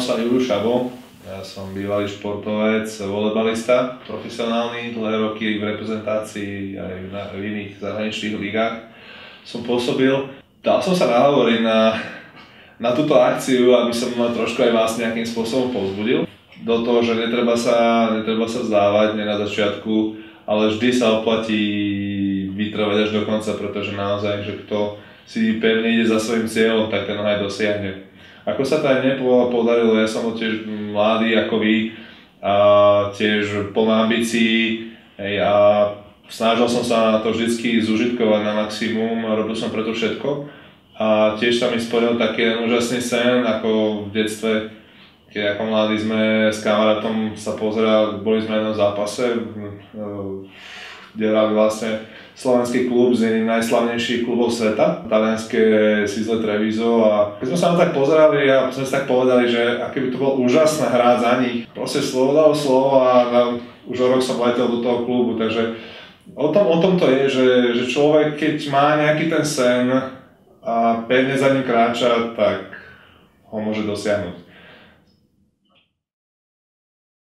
sa Juro Šabo. Ja som bývalý športovec, volejbalista, profesionálny, dlhé roky v reprezentácii aj v iných zahraničných ligách som pôsobil. Dal som sa nahovoriť na túto akciu, aby som trošku aj vás nejakým spôsobom povzbudil. Do toho, že netreba sa vzdávať na začiatku, ale vždy sa oplatí vytrvať až do konca, pretože naozaj, že kto si pevne ide za svojím cieľom, tak ten ho aj dosiahne. Ako sa to aj mne podarilo, ja som tiež mladý ako vy, a tiež plný ambícií a snažil som sa na to vždy zužitkovať na maximum, robil som preto všetko a tiež sa mi splnil taký úžasný sen, ako v detstve, keď ako mladí sme s kamarátom sa pozerali, boli sme na jednom zápase, kde hrali vlastne slovenský klub z jedným najslavnejších klubov sveta, talianske Sisle Treviso, a keď sme sa na tak pozerali a sme si tak povedali, že aké by to bolo úžasné hrať za nich. Proste slovo dalo slovo a už o rok som letel do toho klubu, takže o tom to je, že človek keď má nejaký ten sen a pevne za ním kráča, tak ho môže dosiahnuť.